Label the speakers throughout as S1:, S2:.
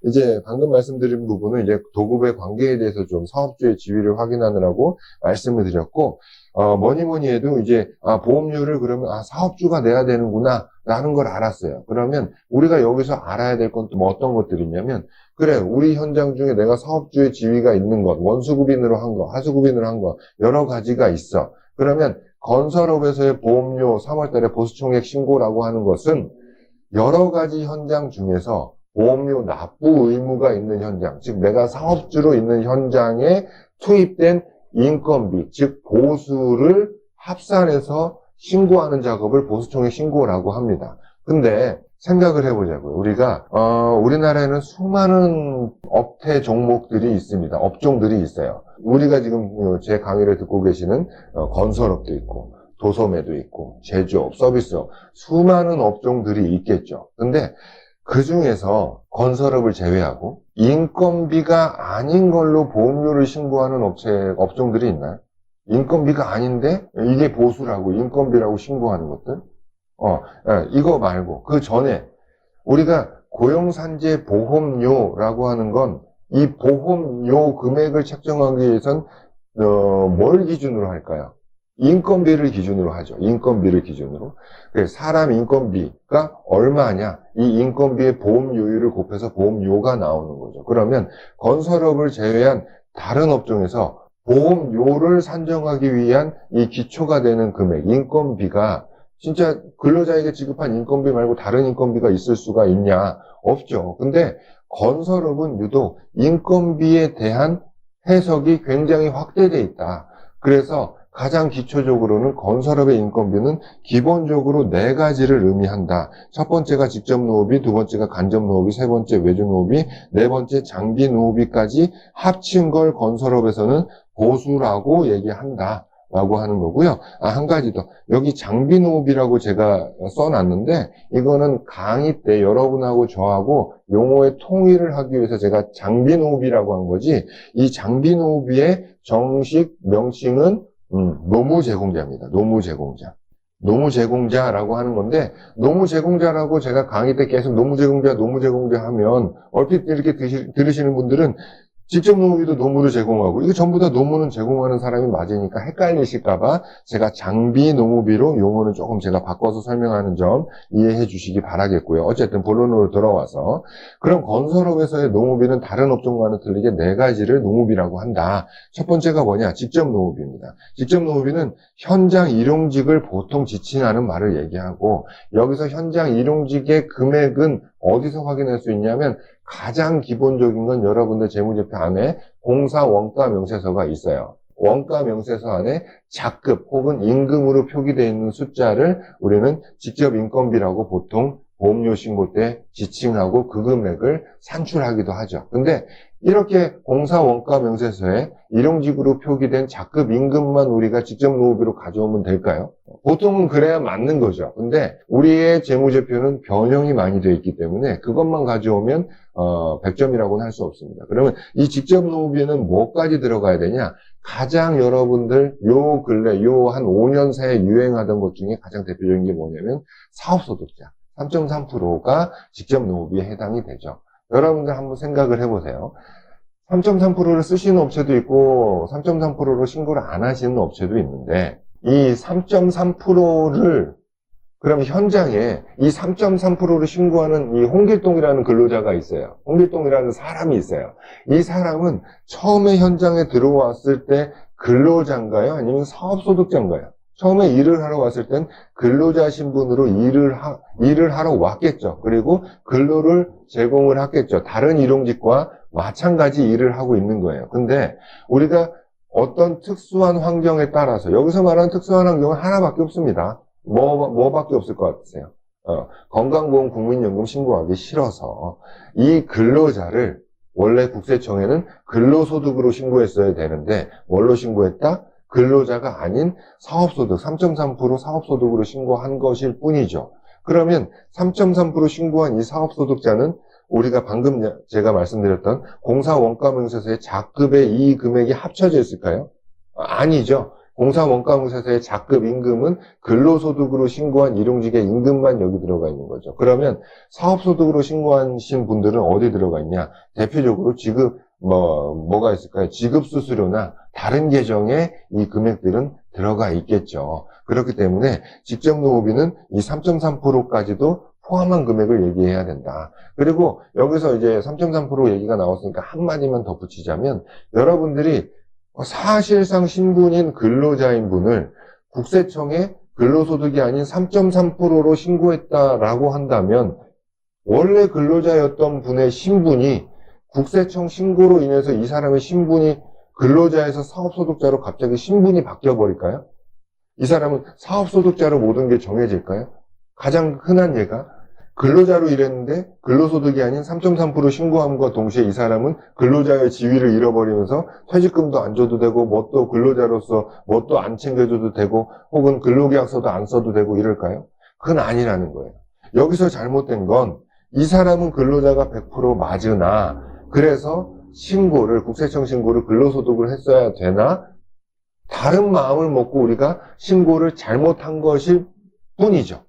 S1: 이제 방금 말씀드린 부분은 이제 도급의 관계에 대해서 좀 사업주의 지위를 확인하느라고 말씀을 드렸고, 뭐니 해도 이제, 보험료를 그러면, 사업주가 내야 되는구나, 라는 걸 알았어요. 그러면 우리가 여기서 알아야 될 건 또 뭐 어떤 것들이 있냐면, 그래, 우리 현장 중에 내가 사업주의 지위가 있는 것, 원수급인으로 한 거, 하수급인으로 한 거, 여러 가지가 있어. 그러면 건설업에서의 보험료 3월달에 보수총액 신고라고 하는 것은 여러 가지 현장 중에서 보험료 납부 의무가 있는 현장, 즉 내가 사업주로 있는 현장에 투입된 인건비, 즉 보수를 합산해서 신고하는 작업을 보수총액 신고라고 합니다. 근데 생각을 해보자고요. 우리가 우리나라에는 수많은 업태 종목들이 있습니다. 업종들이 있어요. 우리가 지금 제 강의를 듣고 계시는 건설업도 있고 도소매도 있고 제조업, 서비스업, 수많은 업종들이 있겠죠. 근데 그 중에서 건설업을 제외하고 인건비가 아닌 걸로 보험료를 신고하는 업종들이 있나요? 인건비가 아닌데 이게 보수라고 인건비라고 신고하는 것들? 이거 말고 그 전에 우리가 고용산재 보험료라고 하는 건 이 보험료 금액을 책정하기 위해선 뭘 기준으로 할까요? 인건비를 기준으로 하죠. 인건비를 기준으로. 사람 인건비가 얼마냐? 이 인건비의 보험료율을 곱해서 보험료가 나오는 거죠. 그러면 건설업을 제외한 다른 업종에서 보험료를 산정하기 위한 이 기초가 되는 금액, 인건비가 진짜 근로자에게 지급한 인건비 말고 다른 인건비가 있을 수가 있냐? 없죠. 근데 건설업은 유독 인건비에 대한 해석이 굉장히 확대되어 있다. 그래서 가장 기초적으로는 건설업의 인건비는 기본적으로 4가지를 의미한다. 첫 번째가 직접 노후비, 두 번째가 간접 노후비, 세 번째 외주 노후비, 네 번째 장비 노후비까지 합친 걸 건설업에서는 보수라고 얘기한다. 라고 하는 거고요. 한 가지 더. 여기 장비 노후비라고 제가 써놨는데, 이거는 강의 때 여러분하고 저하고 용어의 통일을 하기 위해서 제가 장비 노후비라고 한 거지, 이 장비 노후비의 정식 명칭은 노무 제공자입니다. 노무 제공자. 노무 제공자라고 하는 건데, 노무 제공자라고 제가 강의 때 계속 노무 제공자 하면, 얼핏 이렇게 들으시는 분들은 직접 노무비도 노무를 제공하고, 이거 전부 다 노무는 제공하는 사람이 맞으니까 헷갈리실까봐 제가 장비 노무비로 용어는 조금 제가 바꿔서 설명하는 점 이해해 주시기 바라겠고요. 어쨌든 본론으로 들어와서, 그럼 건설업에서의 노무비는 다른 업종과는 틀리게 4가지를 노무비라고 한다. 첫 번째가 뭐냐? 직접 노무비입니다. 직접 노무비는 현장 일용직을 보통 지칭하는 말을 얘기하고, 여기서 현장 일용직의 금액은 어디서 확인할 수 있냐면, 가장 기본적인 건 여러분들 재무제표 안에 공사 원가 명세서가 있어요. 원가 명세서 안에 작급 혹은 임금으로 표기되어 있는 숫자를 우리는 직접 인건비라고 보통 보험료 신고 때 지칭하고 그 금액을 산출하기도 하죠. 근데 이렇게 공사 원가 명세서에 일용직으로 표기된 작급 임금만 우리가 직접 노후비로 가져오면 될까요? 보통은 그래야 맞는 거죠. 근데 우리의 재무제표는 변형이 많이 되어 있기 때문에 그것만 가져오면 100점이라고는 할 수 없습니다. 그러면 이 직접 노후비는 뭐까지 들어가야 되냐? 가장 여러분들 요 근래 요 한 5년 사이에 유행하던 것 중에 가장 대표적인 게 뭐냐면 사업소득자 3.3%가 직접 노후비에 해당이 되죠. 여러분들 한번 생각을 해보세요. 3.3%를 쓰시는 업체도 있고 3.3%로 신고를 안 하시는 업체도 있는데 이 3.3%를 그럼 현장에 이 3.3%를 신고하는 이 홍길동이라는 근로자가 있어요. 홍길동이라는 사람이 있어요. 이 사람은 처음에 현장에 들어왔을 때 근로자인가요? 아니면 사업소득자인가요? 처음에 일을 하러 왔을 땐 근로자 신분으로 일을 하러 왔겠죠. 그리고 근로를 제공을 하겠죠. 다른 일용직과 마찬가지 일을 하고 있는 거예요. 근데 우리가 어떤 특수한 환경에 따라서 여기서 말하는 특수한 환경은 하나밖에 없습니다. 뭐밖에 없을 것 같으세요? 건강보험 국민연금 신고하기 싫어서 이 근로자를 원래 국세청에는 근로소득으로 신고했어야 되는데 뭘로 신고했다? 근로자가 아닌 사업소득 3.3% 사업소득으로 신고한 것일 뿐이죠. 그러면 3.3% 신고한 이 사업소득자는 우리가 방금 제가 말씀드렸던 공사원가명세서의 작급의 이 금액이 합쳐져 있을까요? 아니죠. 공사 원가무세서의 작급 임금은 근로소득으로 신고한 일용직의 임금만 여기 들어가 있는 거죠. 그러면 사업소득으로 신고하신 분들은 어디 들어가 있냐? 대표적으로 뭐가 있을까요? 지급수수료나 다른 계정에 이 금액들은 들어가 있겠죠. 그렇기 때문에 직접노무비는 이 3.3%까지도 포함한 금액을 얘기해야 된다. 그리고 여기서 이제 3.3% 얘기가 나왔으니까 한마디만 덧붙이자면, 여러분들이 사실상 신분인 근로자인 분을 국세청에 근로소득이 아닌 3.3%로 신고했다라고 한다면, 원래 근로자였던 분의 신분이 국세청 신고로 인해서 이 사람의 신분이 근로자에서 사업소득자로 갑자기 신분이 바뀌어버릴까요? 이 사람은 사업소득자로 모든 게 정해질까요? 가장 흔한 예가 근로자로 일했는데 근로소득이 아닌 3.3% 신고함과 동시에 이 사람은 근로자의 지위를 잃어버리면서 퇴직금도 안 줘도 되고 뭣도 근로자로서 뭣도 안 챙겨줘도 되고 혹은 근로계약서도 안 써도 되고 이럴까요? 그건 아니라는 거예요. 여기서 잘못된 건 이 사람은 근로자가 100% 맞으나 그래서 국세청 신고를 근로소득을 했어야 되나? 다른 마음을 먹고 우리가 신고를 잘못한 것일 뿐이죠.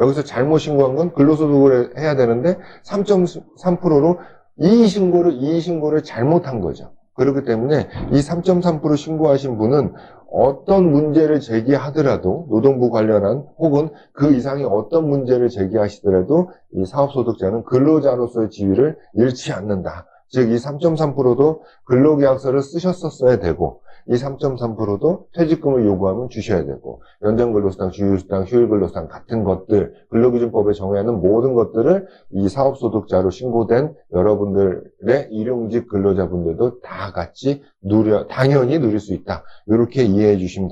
S1: 여기서 잘못 신고한 건 근로소득을 해야 되는데 3.3%로 이의신고를 잘못한 거죠. 그렇기 때문에 이 3.3% 신고하신 분은 어떤 문제를 제기하더라도 노동부 관련한 혹은 그 이상의 어떤 문제를 제기하시더라도 이 사업소득자는 근로자로서의 지위를 잃지 않는다. 즉 이 3.3%도 근로계약서를 쓰셨었어야 되고 이 3.3%도 퇴직금을 요구하면 주셔야 되고 연장근로수당, 주휴수당, 휴일근로수당 같은 것들 근로기준법에 정해놓은 모든 것들을 이 사업소득자로 신고된 여러분들의 일용직 근로자분들도 다 같이 당연히 누릴 수 있다. 이렇게 이해해 주시면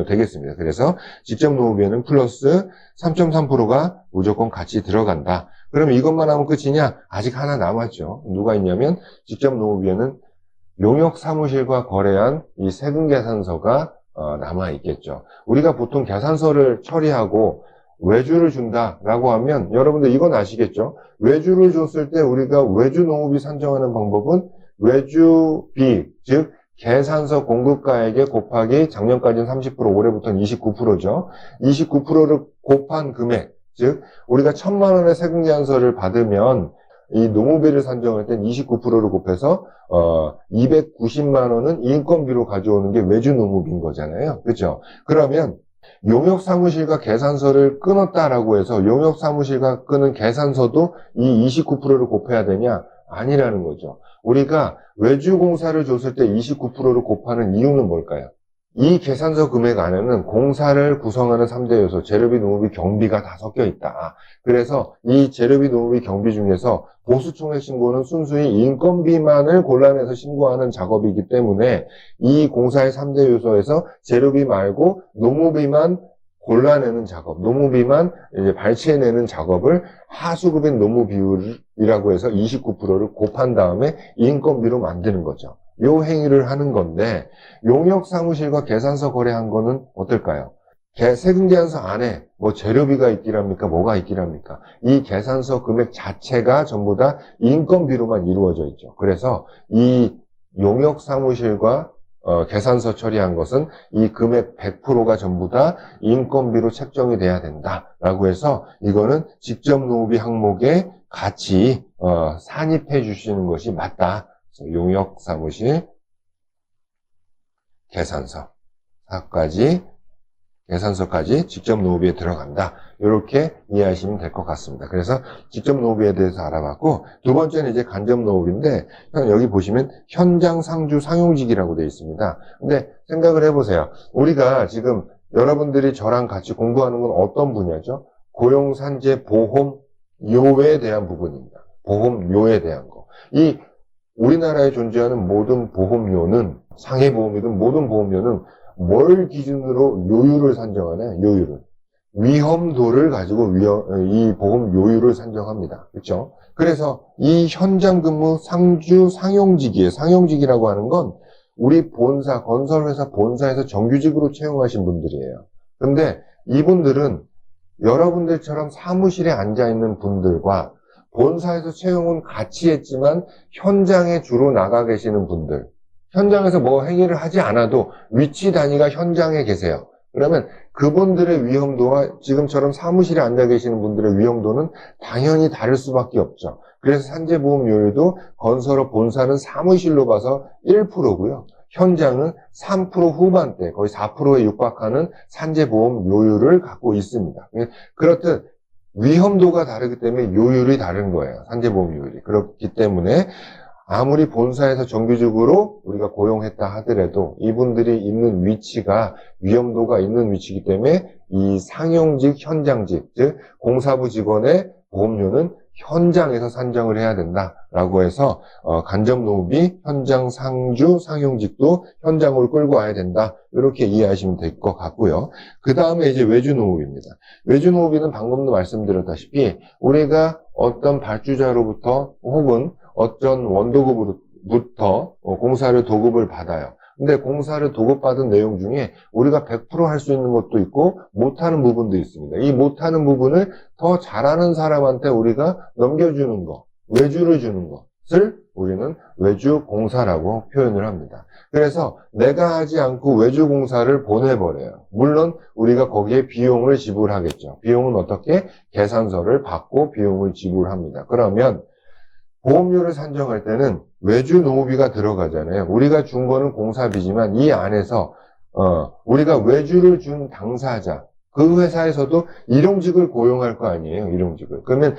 S1: 되겠습니다. 그래서 직접노무비에는 플러스 3.3%가 무조건 같이 들어간다. 그럼 이것만 하면 끝이냐? 아직 하나 남았죠. 누가 있냐면 직접노무비에는 용역사무실과 거래한 이 세금계산서가 남아있겠죠. 우리가 보통 계산서를 처리하고 외주를 준다라고 하면 여러분들 이건 아시겠죠? 외주를 줬을 때 우리가 외주노무비 산정하는 방법은 외주비, 즉 계산서 공급가액에 곱하기 작년까지는 30%, 올해부터는 29%죠. 29%를 곱한 금액, 즉 우리가 1,000만 원의 세금계산서를 받으면 이 노무비를 산정할 땐 29%를 곱해서 290만 원은 인건비로 가져오는 게 외주 노무비인 거잖아요. 그렇죠? 그러면 용역사무실과 계산서를 끊었다라고 해서 용역사무실과 끊은 계산서도 이 29%를 곱해야 되냐? 아니라는 거죠. 우리가 외주공사를 줬을 때 29%를 곱하는 이유는 뭘까요? 이 계산서 금액 안에는 공사를 구성하는 3대 요소, 재료비, 노무비, 경비가 다 섞여 있다. 그래서 이 재료비, 노무비, 경비 중에서 보수총액 신고는 순수히 인건비만을 골라내서 신고하는 작업이기 때문에 이 공사의 3대 요소에서 재료비 말고 노무비만 골라내는 작업, 노무비만 이제 발췌해내는 작업을 하수급인 노무 비율이라고 해서 29%를 곱한 다음에 인건비로 만드는 거죠. 요 행위를 하는 건데 용역사무실과 계산서 거래한 거는 어떨까요? 세금계산서 안에 뭐 재료비가 있기랍니까? 뭐가 있기랍니까? 이 계산서 금액 자체가 전부 다 인건비로만 이루어져 있죠. 그래서 이 용역사무실과 계산서 처리한 것은 이 금액 100%가 전부 다 인건비로 책정이 돼야 된다라고 해서 이거는 직접노무비 항목에 같이 산입해 주시는 것이 맞다. 용역사무실, 계산서까지 직접노무비에 들어간다. 이렇게 이해하시면 될 것 같습니다. 그래서 직접노무비에 대해서 알아봤고, 두 번째는 이제 간접노무비인데, 여기 보시면 현장 상주 상용직이라고 되어 있습니다. 근데 생각을 해보세요. 우리가 지금 여러분들이 저랑 같이 공부하는 건 어떤 분야죠? 고용산재 보험료에 대한 부분입니다. 보험료에 대한 거. 이 우리나라에 존재하는 모든 보험료는, 상해보험이든 모든 보험료는 뭘 기준으로 요율을 산정하냐? 요율을. 위험도를 가지고 이 보험 요율을 산정합니다. 그렇죠? 그래서 이 현장 근무 상주 상용직이에요. 상용직이라고 하는 건 우리 본사, 건설회사 본사에서 정규직으로 채용하신 분들이에요. 근데 이분들은 여러분들처럼 사무실에 앉아있는 분들과 본사에서 채용은 같이 했지만 현장에 주로 나가 계시는 분들, 현장에서 뭐 행위를 하지 않아도 위치 단위가 현장에 계세요. 그러면 그분들의 위험도와 지금처럼 사무실에 앉아 계시는 분들의 위험도는 당연히 다를 수밖에 없죠. 그래서 산재보험료율도 건설업 본사는 사무실로 봐서 1%고요. 현장은 3% 후반대, 거의 4%에 육박하는 산재보험료율을 갖고 있습니다. 그렇듯 위험도가 다르기 때문에 요율이 다른 거예요. 산재보험료율이. 그렇기 때문에 아무리 본사에서 정규직으로 우리가 고용했다 하더라도 이분들이 있는 위치가 위험도가 있는 위치이기 때문에 이 상용직, 현장직, 즉 공사부 직원의 보험료는 현장에서 산정을 해야 된다라고 해서 간접노무비, 현장 상주, 상용직도 현장으로 끌고 와야 된다. 이렇게 이해하시면 될 것 같고요. 그 다음에 이제 외주노무비입니다. 외주노무비는 방금도 말씀드렸다시피 우리가 어떤 발주자로부터 혹은 어떤 원도급으로부터 공사를 도급을 받아요. 근데 공사를 도급받은 내용 중에 우리가 100% 할 수 있는 것도 있고 못하는 부분도 있습니다. 이 못하는 부분을 더 잘하는 사람한테 우리가 넘겨주는 거, 외주를 주는 것을 우리는 외주공사라고 표현을 합니다. 그래서 내가 하지 않고 외주공사를 보내버려요. 물론 우리가 거기에 비용을 지불하겠죠. 비용은 어떻게? 계산서를 받고 비용을 지불합니다. 그러면 보험료를 산정할 때는 외주노무비가 들어가잖아요. 우리가 준 거는 공사비지만 이 안에서 우리가 외주를 준 당사자, 그 회사에서도 일용직을 고용할 거 아니에요. 일용직을. 그러면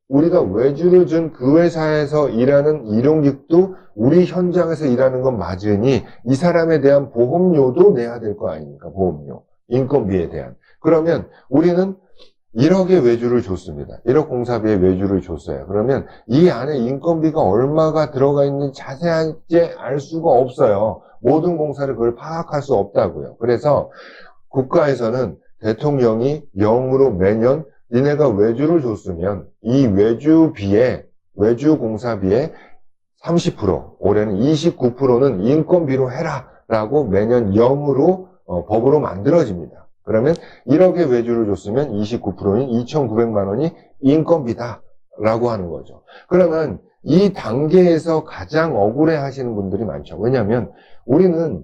S1: 우리가 외주를 준 그 회사에서 일하는 일용직도 우리 현장에서 일하는 건 맞으니 이 사람에 대한 보험료도 내야 될 거 아닙니까? 보험료. 인건비에 대한. 그러면 우리는 1억의 외주를 줬습니다. 1억 공사비에 외주를 줬어요. 그러면 이 안에 인건비가 얼마가 들어가 있는지 자세하게 알 수가 없어요. 모든 공사를 그걸 파악할 수 없다고요. 그래서 국가에서는 대통령이 0으로 매년 니네가 외주를 줬으면 이 외주비에, 외주 공사비에 30%, 올해는 29%는 인건비로 해라 라고 매년 0으로 법으로 만들어집니다. 그러면 1억의 외주를 줬으면 29%인 2,900만 원이 인건비다 라고 하는 거죠. 그러면 이 단계에서 가장 억울해 하시는 분들이 많죠. 왜냐하면 우리는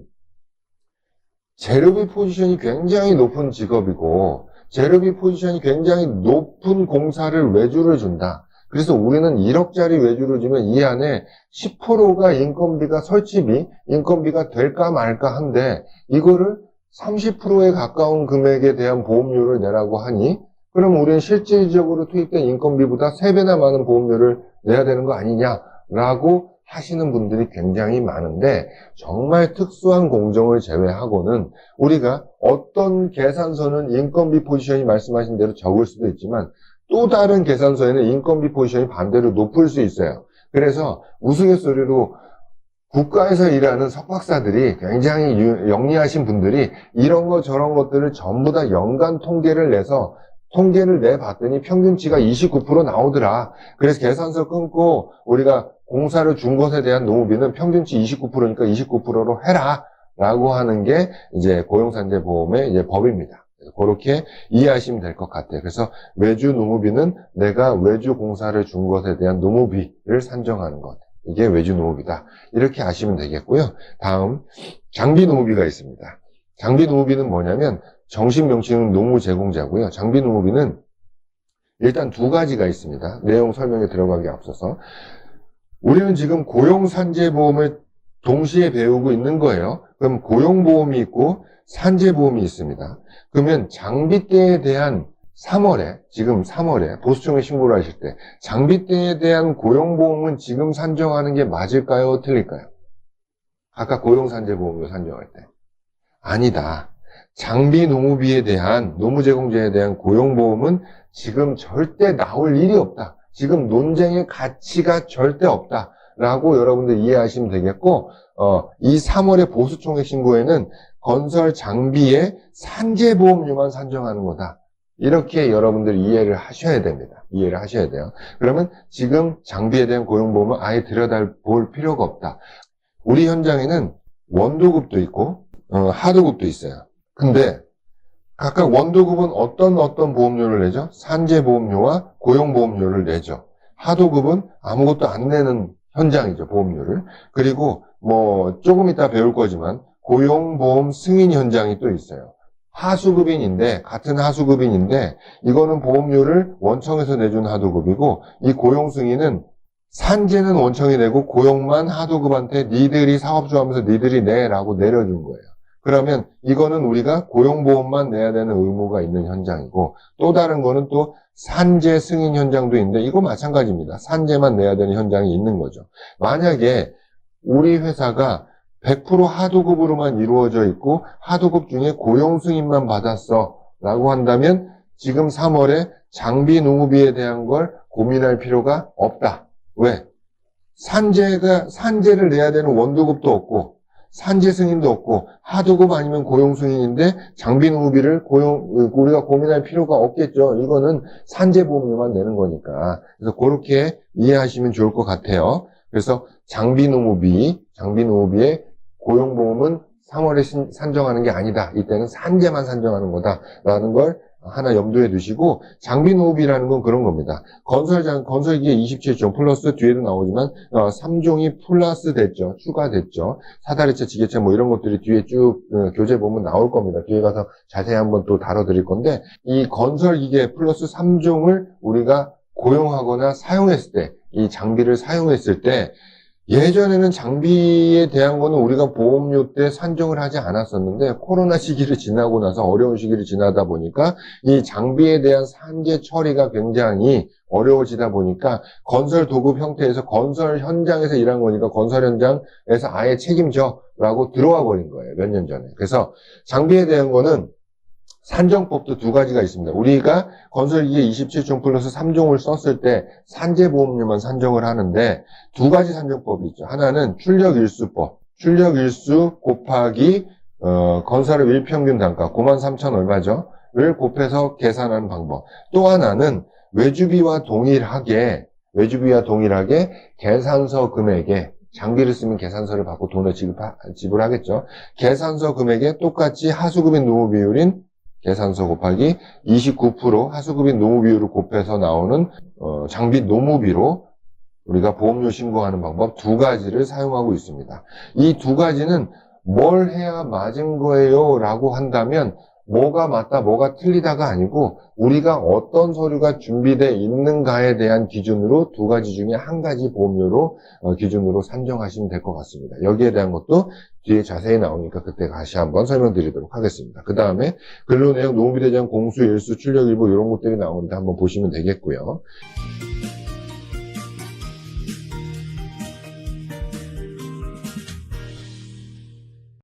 S1: 재료비 포지션이 굉장히 높은 직업이고 재료비 포지션이 굉장히 높은 공사를 외주를 준다. 그래서 우리는 1억짜리 외주를 주면 이 안에 10%가 인건비가 설치비, 인건비가 될까 말까 한데 이거를 30%에 가까운 금액에 대한 보험료를 내라고 하니 그럼 우리는 실질적으로 투입된 인건비보다 3배나 많은 보험료를 내야 되는 거 아니냐라고 하시는 분들이 굉장히 많은데 정말 특수한 공정을 제외하고는 우리가 어떤 계산서는 인건비 포지션이 말씀하신 대로 적을 수도 있지만 또 다른 계산서에는 인건비 포지션이 반대로 높을 수 있어요. 그래서 우스갯소리로 국가에서 일하는 석박사들이 굉장히 영리하신 분들이 이런 거 저런 것들을 전부 다 연간 통계를 내서 통계를 내봤더니 평균치가 29% 나오더라. 그래서 계산서 끊고 우리가 공사를 준 것에 대한 노무비는 평균치 29%니까 29%로 해라. 라고 하는 게 이제 고용산재보험의 이제 법입니다. 그렇게 이해하시면 될 것 같아요. 그래서 외주 노무비는 내가 외주 공사를 준 것에 대한 노무비를 산정하는 것. 이게 외주 노무비다. 이렇게 아시면 되겠고요. 다음 장비 노무비가 있습니다. 장비 노무비는 뭐냐면 정식 명칭은 노무 제공자고요. 장비 노무비는 일단 두 가지가 있습니다. 내용 설명에 들어가기 앞서서 우리는 지금 고용산재보험을 동시에 배우고 있는 거예요. 그럼 고용보험이 있고 산재보험이 있습니다. 그러면 장비대에 대한 3월에, 지금 3월에 보수청에 신고를 하실 때 장비대에 대한 고용보험은 지금 산정하는 게 맞을까요? 틀릴까요? 아까 고용산재보험을 산정할 때. 아니다. 장비 노무비에 대한, 노무제공자에 대한 고용보험은 지금 절대 나올 일이 없다. 지금 논쟁의 가치가 절대 없다. 라고 여러분들 이해하시면 되겠고, 이 3월의 보수총회 신고에는 건설 장비의 산재보험료만 산정하는 거다. 이렇게 여러분들 이해를 하셔야 됩니다. 이해를 하셔야 돼요. 그러면 지금 장비에 대한 고용보험은 아예 들여다볼 필요가 없다. 우리 현장에는 원도급도 있고, 하도급도 있어요. 근데 각각 원도급은 어떤 보험료를 내죠? 산재보험료와 고용보험료를 내죠. 하도급은 아무것도 안 내는 현장이죠, 보험료를. 그리고 뭐 조금 이따 배울 거지만 고용보험 승인 현장이 또 있어요. 하수급인인데, 같은 하수급인인데 이거는 보험료를 원청에서 내준 하도급이고, 이 고용승인은 산재는 원청이 내고 고용만 하도급한테 니들이 사업주 하면서 니들이 내라고 내려준 거예요. 그러면 이거는 우리가 고용보험만 내야 되는 의무가 있는 현장이고, 또 다른 거는 또 산재 승인 현장도 있는데 이거 마찬가지입니다. 산재만 내야 되는 현장이 있는 거죠. 만약에 우리 회사가 100% 하도급으로만 이루어져 있고 하도급 중에 고용 승인만 받았어 라고 한다면 지금 3월에 장비 노무비에 대한 걸 고민할 필요가 없다. 왜? 산재를 내야 되는 원도급도 없고 산재 승인도 없고 하도급 아니면 고용 승인인데 장비 노무비를 우리가 고민할 필요가 없겠죠. 이거는 산재 보험료만 내는 거니까. 그래서 그렇게 이해하시면 좋을 것 같아요. 그래서 장비 노무비의 고용보험은 3월에 산정하는 게 아니다. 이때는 산재만 산정하는 거다라는 걸 하나 염두에 두시고, 장비 노무비라는 건 그런 겁니다. 건설기계 27종 플러스 뒤에도 나오지만 3종이 플러스 됐죠. 추가됐죠. 사다리차, 지게차 뭐 이런 것들이 뒤에 쭉 교재 보면 나올 겁니다. 뒤에 가서 자세히 한번 또 다뤄드릴 건데, 이 건설기계 플러스 3종을 우리가 고용하거나 사용했을 때, 이 장비를 사용했을 때 예전에는 장비에 대한 거는 우리가 보험료 때 산정을 하지 않았었는데 코로나 시기를 지나고 나서 어려운 시기를 지나다 보니까 이 장비에 대한 산재 처리가 굉장히 어려워지다 보니까 건설 도급 형태에서 건설 현장에서 일한 거니까 건설 현장에서 아예 책임져 라고 들어와 버린 거예요. 몇 년 전에. 그래서 장비에 대한 거는 산정법도 두 가지가 있습니다. 우리가 건설기계 27종 플러스 3종을 썼을 때 산재보험료만 산정을 하는데 두 가지 산정법이 있죠. 하나는 출력일수법, 출력일수 곱하기 건설의 일평균 단가 93,000 얼마죠? 를 곱해서 계산하는 방법. 또 하나는 외주비와 동일하게 계산서 금액에 장비를 쓰면 계산서를 받고 돈을 지불하겠죠. 계산서 금액에 똑같이 하수급인 노무 비율인 계산서 곱하기 29% 하수급인 노무 비율을 곱해서 나오는 장비 노무비로 우리가 보험료 신고하는 방법 두 가지를 사용하고 있습니다. 이 두 가지는 뭘 해야 맞은 거예요 라고 한다면 뭐가 맞다 뭐가 틀리다가 아니고 우리가 어떤 서류가 준비되어 있는가에 대한 기준으로 두 가지 중에 한 가지 보험료로 기준으로 산정하시면 될 것 같습니다. 여기에 대한 것도 뒤에 자세히 나오니까 그때 다시 한번 설명드리도록 하겠습니다. 그 다음에 근로내역, 노무비대장, 공수, 일수, 출력일부 이런 것들이 나오는데 한번 보시면 되겠고요.